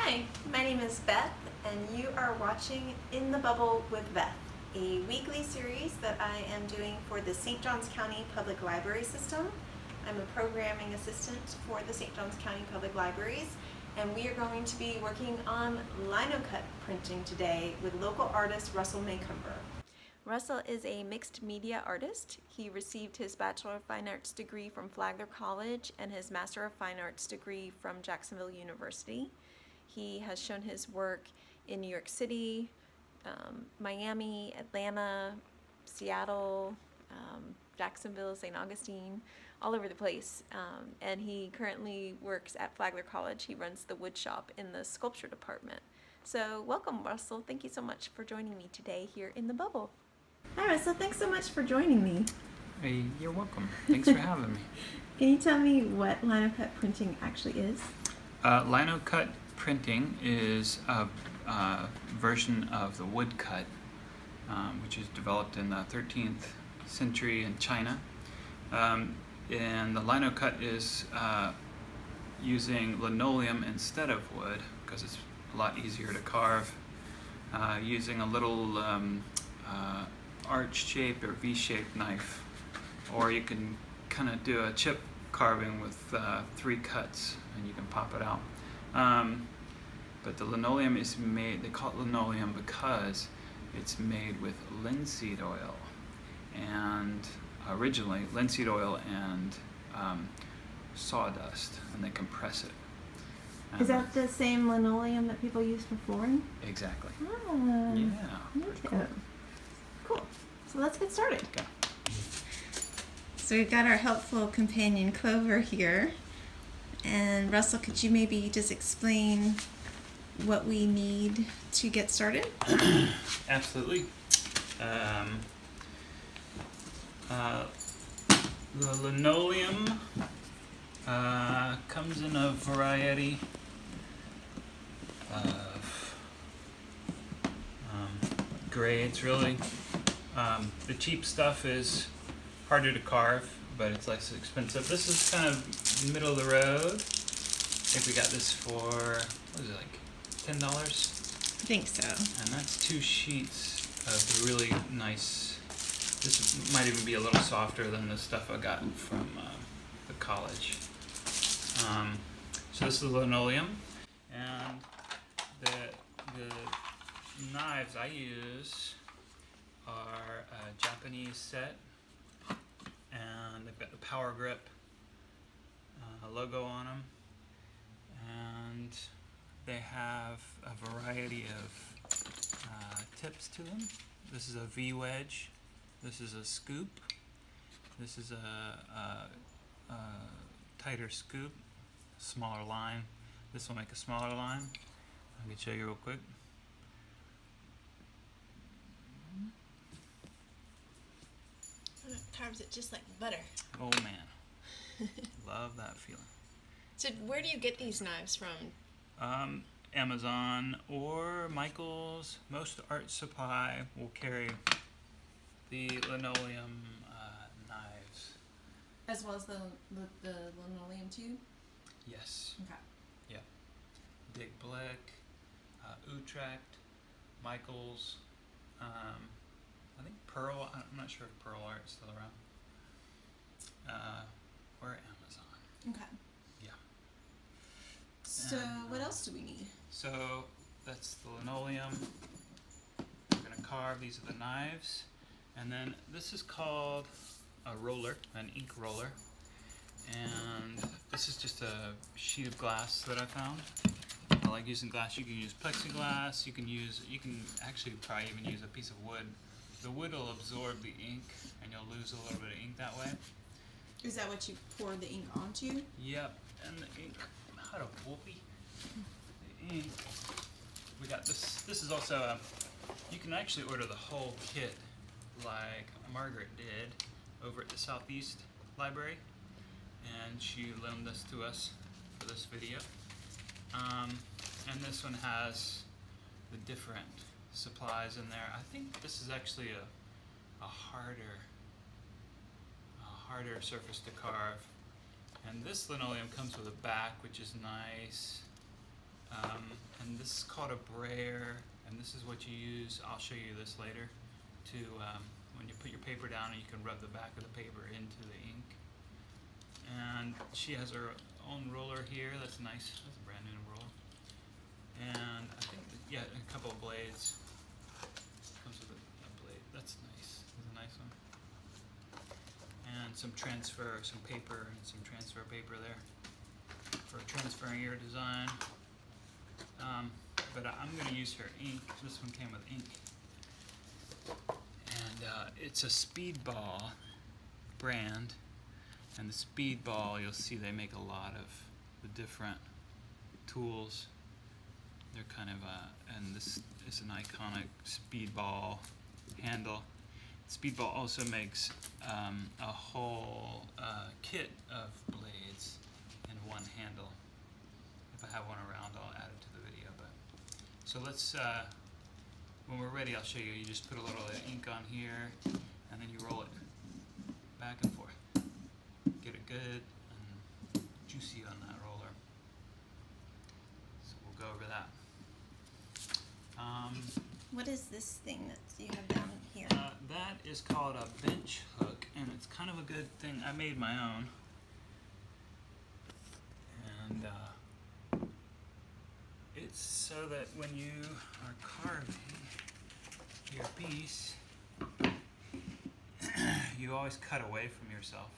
Hi, my name is Beth, and you are watching In the Bubble with Beth, a weekly series that I am doing for the St. Johns County Public Library System. I'm a programming assistant for the St. Johns County Public Libraries, and we are going to be working on Linocut printing today with local artist Russell Maycumber. Russell is a mixed media artist. He received his Bachelor of Fine Arts degree from Flagler College and his Master of Fine Arts degree from Jacksonville University. He has shown his work in New York City, Miami, Atlanta, Seattle, Jacksonville, St. Augustine, all over the place. And he currently works at Flagler College. He runs the wood shop in the sculpture department. So welcome, Russell. Thank you so much for joining me today here in the Bubble. Hi, Russell. Thanks so much for joining me. Hey, you're welcome. Thanks for having me. Can you tell me what Linocut printing actually is? Linocut printing is a version of the woodcut, which is developed in the 13th century in China. And the linocut is using linoleum instead of wood because it's a lot easier to carve, using a little arch-shaped or V-shaped knife, or you can kind of do a chip carving with 3 cuts and you can pop it out. But the linoleum is made, they call it linoleum because it's made with linseed oil, and originally linseed oil and sawdust, and they compress it. Is that the same linoleum that people use for flooring? Exactly. Ah, Yeah. Me too. Cool. So let's get started. Okay. So we've got our helpful companion Clover here. And Russell, could you maybe just explain what we need to get started? Absolutely. The linoleum comes in a variety of grades, really. The cheap stuff is harder to carve, but it's less expensive. This is kind of middle of the road. I think we got this for, what is it, like $10? I think so. And that's 2 sheets of the really nice. This might even be a little softer than the stuff I got from the college. So this is linoleum, and the knives I use are a Japanese set, and they've got the Power Grip logo on them, and they have a variety of tips to them. This is a V-wedge, this is a scoop, this is a tighter scoop, smaller line. This will make a smaller line. I can show you real quick. It carves it just like butter. Oh man, love that feeling. So where do you get these knives from? Amazon or Michael's. Most art supply will carry the linoleum knives. As well as the linoleum too? Yes. Okay. Yeah. Dick Blick, Utrecht, Michael's. I think Pearl. I'm not sure if Pearl Art's still around. Or Amazon. Okay. Yeah. So what else do we need? So that's the linoleum. We're gonna carve. These are the knives, and then this is called a roller, an ink roller, and this is just a sheet of glass that I found. I like using glass. You can use plexiglass. You can actually probably even use a piece of wood. The wood will absorb the ink, and you'll lose a little bit of ink that way. Is that what you pour the ink onto? Yep, and the ink, how to whoopee. The ink, we got this. This is also you can actually order the whole kit like Margaret did over at the Southeast Library, and she loaned this to us for this video. And this one has the different supplies in there. I think this is actually a harder surface to carve. And this linoleum comes with a back, which is nice. And this is called a brayer, and this is what you use. I'll show you this later. To when you put your paper down, and you can rub the back of the paper into the ink. And she has her own roller here. That's nice. That's a brand new roller. And I think yeah, a couple of blades. Comes with a blade. That's nice. That's a nice one. And some paper, and some transfer paper there for transferring your design. But I'm going to use her ink. This one came with ink. And it's a Speedball brand. And the Speedball, you'll see they make a lot of the different tools. They're kind of, and this is an iconic Speedball handle. Speedball also makes a whole kit of blades and one handle. If I have one around, I'll add it to the video. But so let's, when we're ready, I'll show you. You just put a little ink on here, and then you roll it back and forth. Get it good and juicy on that roller. So we'll go over that. What is this thing that you have down here? That is called a bench hook, and it's kind of a good thing. I made my own. And it's so that when you are carving your piece, you always cut away from yourself.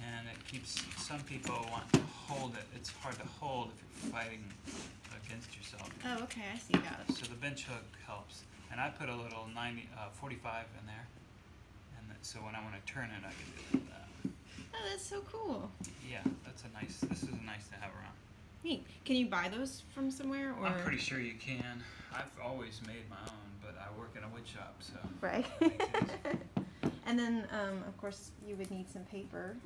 And it keeps, some people want to hold it. It's hard to hold if you're fighting against yourself. Oh, okay, I see, got it. So the bench hook helps. And I put a little 45 in there. And so when I want to turn it, I can do that. Oh, that's so cool. Yeah, this is nice to have around. Neat. Can you buy those from somewhere? Or? I'm pretty sure you can. I've always made my own, but I work in a wood shop, so. Right. That makes it easy. And then, of course, you would need some paper.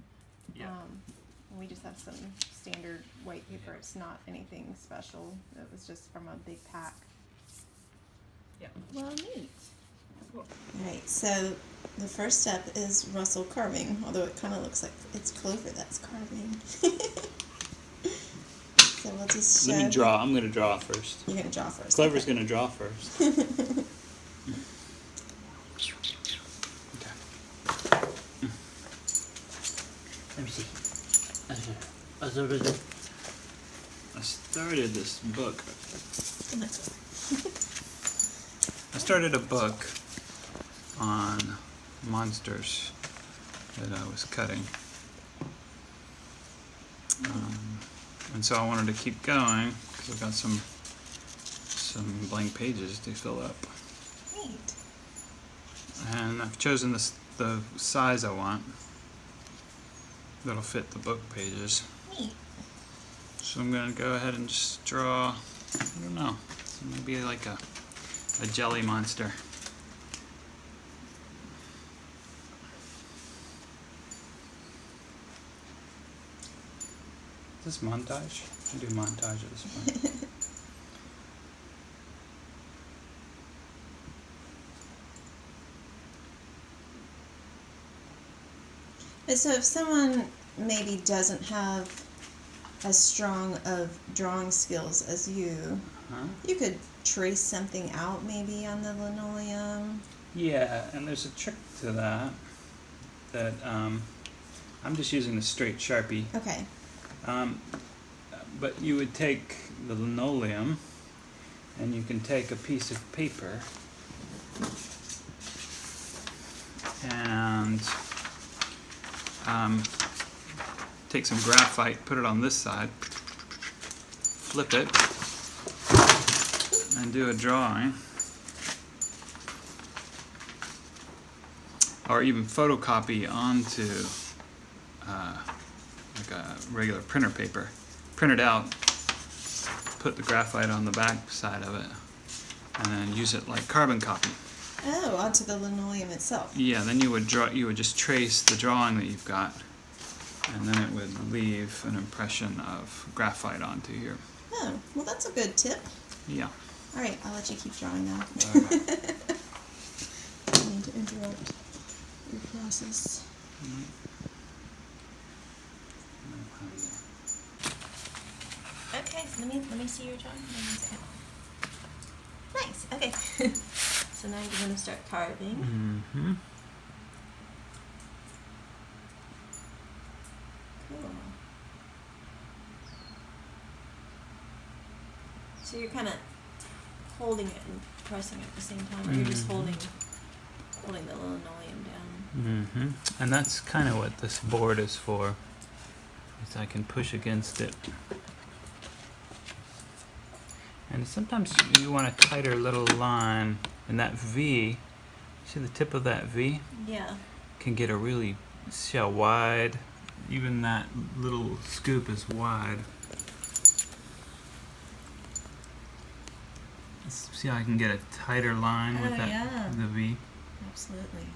Yeah. We just have some standard white paper. Yeah. It's not anything special. It was just from a big pack. Yeah. Well, neat. Cool. Alright, so the first step is Russell carving, although it kind of looks like it's Clover that's carving. So we'll just show. Let me draw. I'm going to draw first. You're going to draw first. Clover's okay. going to draw first. Okay. Let me see. I started this book. I started a book on monsters that I was cutting. And so I wanted to keep going because I've got some blank pages to fill up. Neat. And I've chosen the size I want that'll fit the book pages. Neat. So I'm going to go ahead and just draw, I don't know, so maybe like a jelly monster. Is this montage? I do montage at this point. So if someone maybe doesn't have as strong of drawing skills as you, you could trace something out maybe on the linoleum. Yeah, and there's a trick to that. I'm just using the straight Sharpie. Okay. But you would take the linoleum, and you can take a piece of paper and take some graphite, put it on this side, flip it, and do a drawing. Or even photocopy onto like a regular printer paper. Print it out, put the graphite on the back side of it, and then use it like carbon copy. Oh, onto the linoleum itself. Yeah, then you would just trace the drawing that you've got, and then it would leave an impression of graphite onto here. Oh, well that's a good tip. Yeah. Alright, I'll let you keep drawing now. Okay. I need to interrupt your process. Okay, Let me see your drawing. Nice. Okay. So now you're gonna start carving. Mm-hmm. Cool. So you're kind of holding it and pressing it at the same time, or you're just holding the linoleum down. Mm-hmm. And that's kind of what this board is for. Is I can push against it. And sometimes you want a tighter little line, and that V, see the tip of that V? Yeah. Can get a really, see how wide, even that little scoop is wide. See how I can get a tighter line with that, yeah. the V? Absolutely.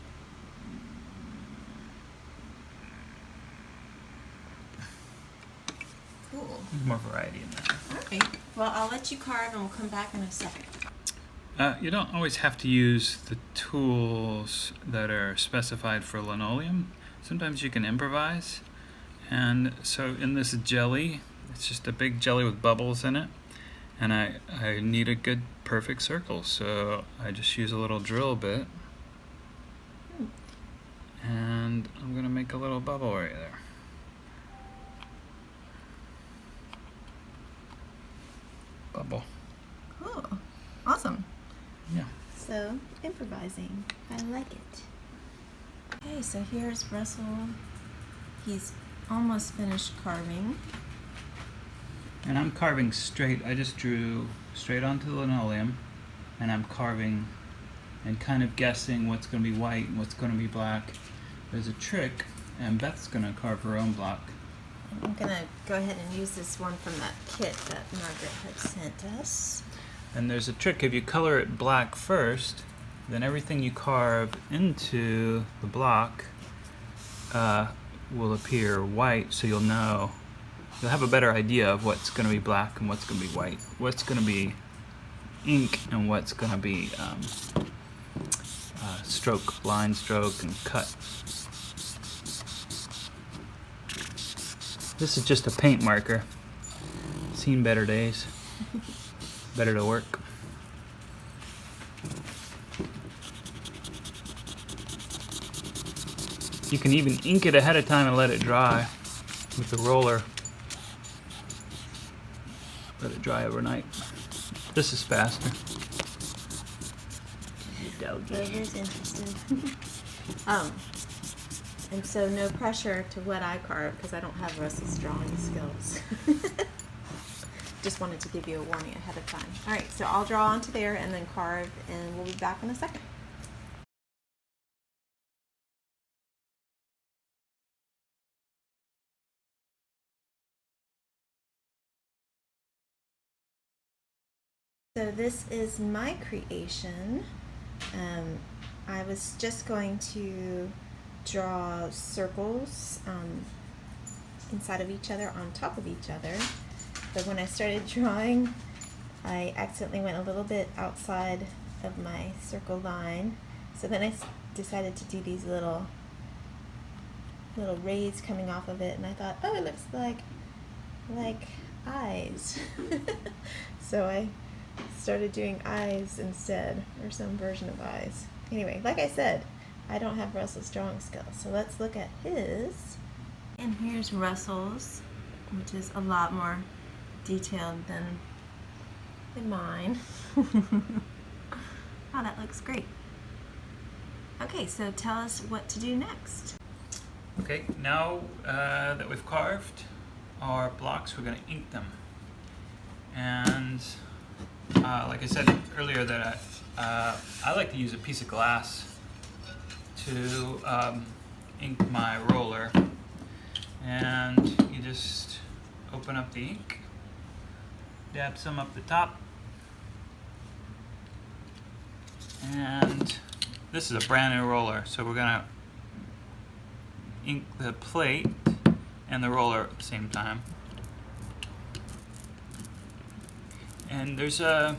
Cool. There's more variety in that. All right. Well, I'll let you carve, and we'll come back in a second. You don't always have to use the tools that are specified for linoleum. Sometimes you can improvise. And so in this jelly, it's just a big jelly with bubbles in it. And I need a good perfect circle, so I just use a little drill bit. And I'm gonna make a little bubble right there. Bubble. Cool. Awesome. Yeah. So, improvising. I like it. Okay, so here's Russell. He's almost finished carving. And I'm carving straight. I just drew straight onto the linoleum, and I'm carving and kind of guessing what's going to be white and what's going to be black. There's a trick, and Beth's going to carve her own block. I'm going to go ahead and use this one from that kit that Margaret had sent us. And there's a trick. If you color it black first, then everything you carve into the block will appear white, so you'll know. You'll have a better idea of what's going to be black and what's going to be white, what's going to be ink and what's going to be stroke, line stroke, and cut. This is just a paint marker. Seen better days. Better to work. You can even ink it ahead of time and let it dry with the roller. Let it dry overnight. This is faster. Whoever's interested. And so no pressure to what I carve because I don't have Russell's drawing skills. Just wanted to give you a warning ahead of time. All right, so I'll draw onto there and then carve, and we'll be back in a second. So this is my creation. I was just going to draw circles inside of each other, on top of each other. But when I started drawing, I accidentally went a little bit outside of my circle line. So then I decided to do these little rays coming off of it, and I thought, oh, it looks like eyes. So I started doing eyes instead, or some version of eyes. Anyway, like I said, I don't have Russell's drawing skills, so let's look at his. And here's Russell's, which is a lot more detailed than mine. Oh, that looks great. Okay, so tell us what to do next. Okay, now that we've carved our blocks, we're going to ink them. And like I said earlier, that I like to use a piece of glass to ink my roller. And you just open up the ink, dab some up the top, and this is a brand new roller, so we're going to ink the plate and the roller at the same time. And there's a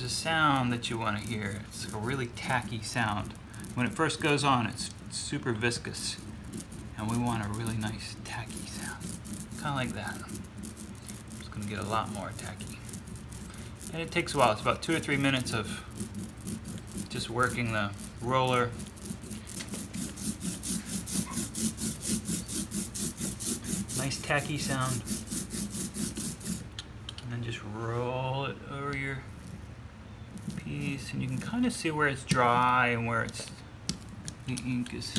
sound that you want to hear. It's like a really tacky sound. When it first goes on, it's super viscous, and we want a really nice tacky sound, kind of like that. I'm just going get a lot more tacky. And it takes a while. It's about 2 or 3 minutes of just working the roller. Nice tacky sound. And then just roll it over your piece, and you can kind of see where it's dry and where it's the ink is.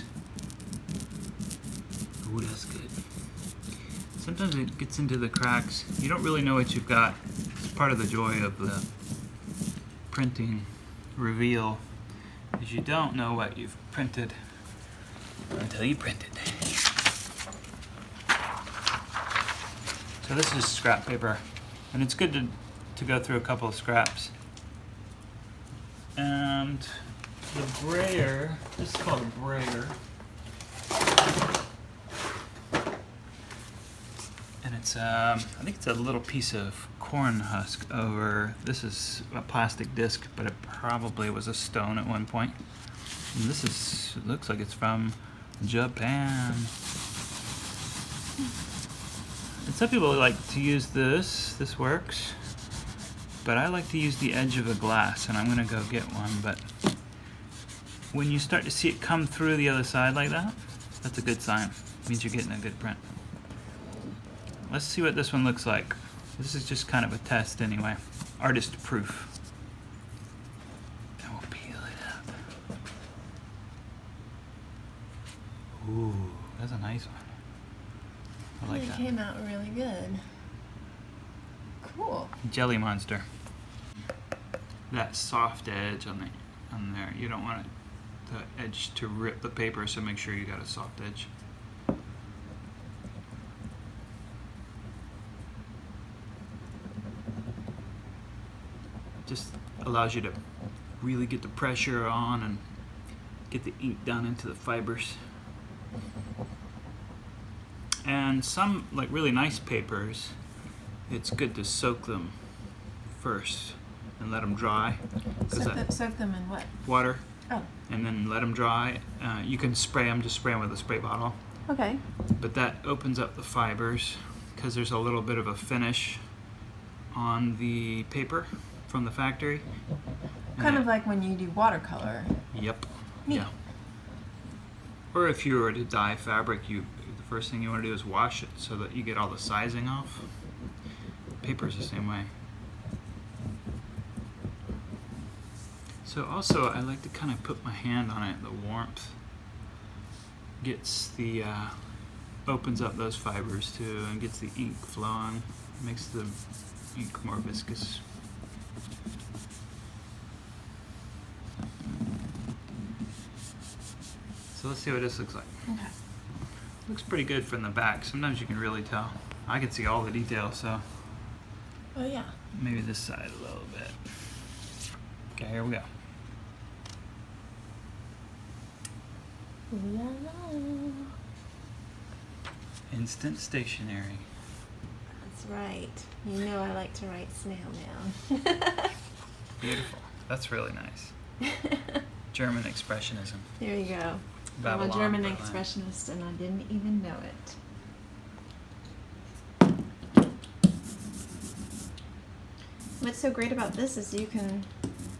Ooh, that's good. Sometimes it gets into the cracks. You don't really know what you've got. It's part of the joy of the printing reveal, is you don't know what you've printed until you print it. So this is scrap paper, and it's good to go through a couple of scraps. And the brayer, this is called a brayer. And it's, I think it's a little piece of corn husk over, this is a plastic disc, but it probably was a stone at one point. And this is, it looks like it's from Japan. And some people like to use this works, but I like to use the edge of a glass, and I'm gonna go get one, but when you start to see it come through the other side like that, that's a good sign. It means you're getting a good print. Let's see what this one looks like. This is just kind of a test anyway. Artist proof. And we'll peel it up. Ooh, that's a nice one. I like It that. came out really good. Cool. Jelly monster. That soft edge on there. You don't want the edge to rip the paper, so make sure you got a soft edge. Just allows you to really get the pressure on and get the ink down into the fibers. And some, like really nice papers, it's good to soak them first and let them dry. Soak them in what? Water. Oh. And then let them dry. You can spray them, just spray them with a spray bottle. Okay. But that opens up the fibers because there's a little bit of a finish on the paper from the factory. Kind of like when you do watercolor. Yep. Neat. Yeah. Or if you were to dye fabric, the first thing you want to do is wash it so that you get all the sizing off. Paper's the same way. So also, I like to kind of put my hand on it. The warmth gets the opens up those fibers too, and gets the ink flowing. Makes the ink more viscous. So let's see what this looks like. Okay. Looks pretty good from the back. Sometimes you can really tell. I can see all the details, so Oh yeah. maybe this side a little bit. Okay, here we go. Ooh la la. Instant stationery. That's right. You know I like to write snail mail. Beautiful. That's really nice. German expressionism. There you go. Babylon, I'm a German Berlin. expressionist and I didn't even know it. What's so great about this is you can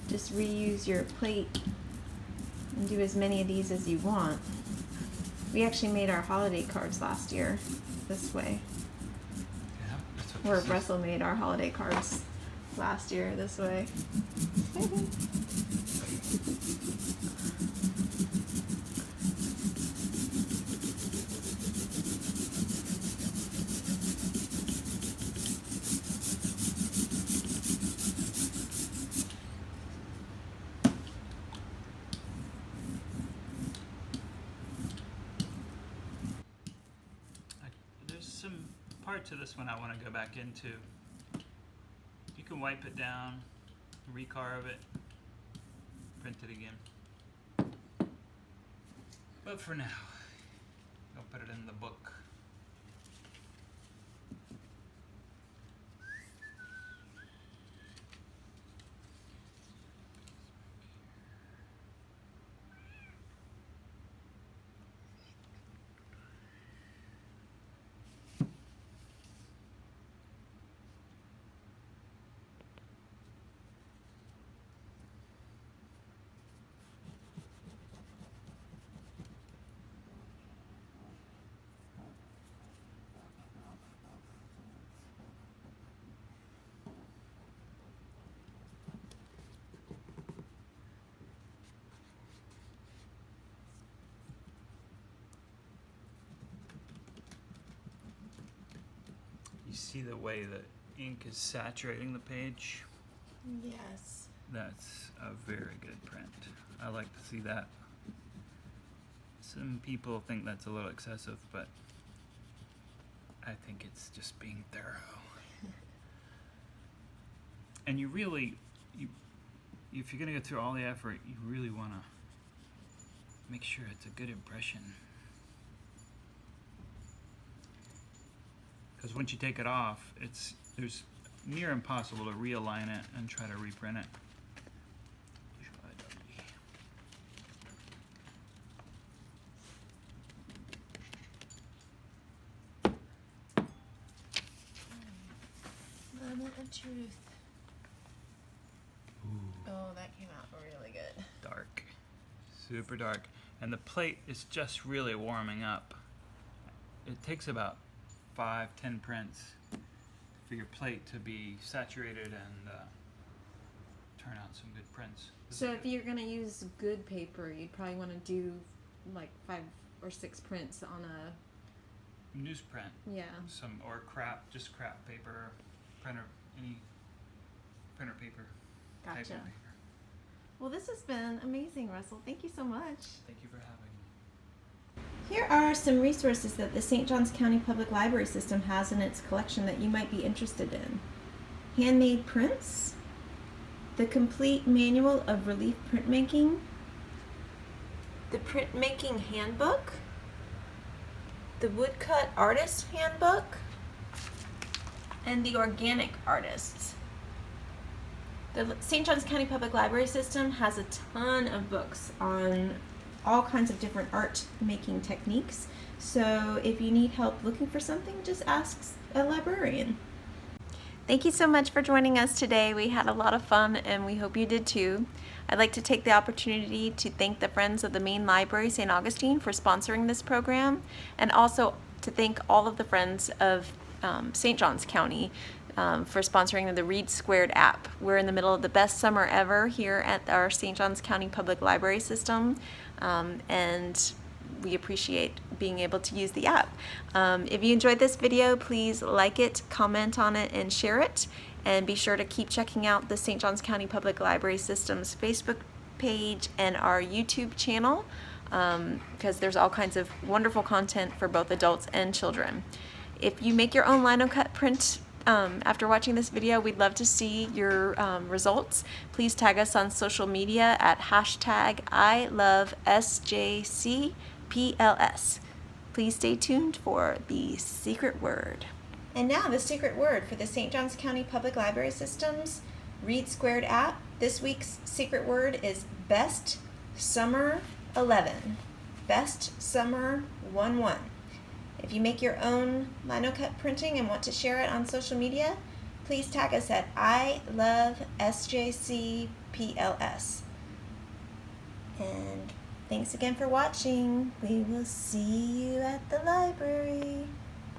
just reuse your plate and do as many of these as you want. We actually made our holiday cards last year this way. Yeah, that's what Or this is. Russell made our holiday cards last year this way. There's some parts of this one I want to go back into. You can wipe it down, recarve it, print it again. But for now, I'll put it in the book. see the way that ink is saturating the page. Yes. That's a very good print. I like to see that. Some people think that's a little excessive, but I think it's just being thorough. And you really, if you're gonna go through all the effort, you really wanna make sure it's a good impression. Because once you take it off, there's near impossible to realign it and try to reprint it. Moment of truth. Ooh. Oh, that came out really good. Dark. Super dark. And the plate is just really warming up. It takes about 5-10 prints for your plate to be saturated and turn out some good prints. So if you're gonna use good paper, you'd probably want to do like 5 or 6 prints on a newsprint. Yeah. Or just crap paper, printer, any printer paper. Gotcha. Typing paper. Well, this has been amazing, Russell. Thank you so much. Thank you for having me. Here are some resources that the St. Johns County Public Library System has in its collection that you might be interested in. Handmade prints, the complete manual of relief printmaking, the printmaking handbook, the woodcut artist handbook, and the organic artists. The St. Johns County Public Library System has a ton of books on all kinds of different art making techniques. So if you need help looking for something, just ask a librarian. Thank you so much for joining us today. We had a lot of fun and we hope you did too. I'd like to take the opportunity to thank the Friends of the Main Library St. Augustine for sponsoring this program, and also to thank all of the Friends of St. Johns County for sponsoring the Read Squared app. We're in the middle of the best summer ever here at our St. Johns County Public Library System, and we appreciate being able to use the app. If you enjoyed this video, please like it, comment on it, and share it. And be sure to keep checking out the St. Johns County Public Library System's Facebook page and our YouTube channel, because there's all kinds of wonderful content for both adults and children. If you make your own Linocut print after watching this video, we'd love to see your results. Please tag us on social media at #ILoveSJCPLS. Please stay tuned for the secret word. And now the secret word for the St. Johns County Public Library System's Read Squared app. This week's secret word is Best Summer 11. Best Summer 11. If you make your own Linocut printing and want to share it on social media, please tag us at ILoveSJCPLS. And thanks again for watching. We will see you at the library.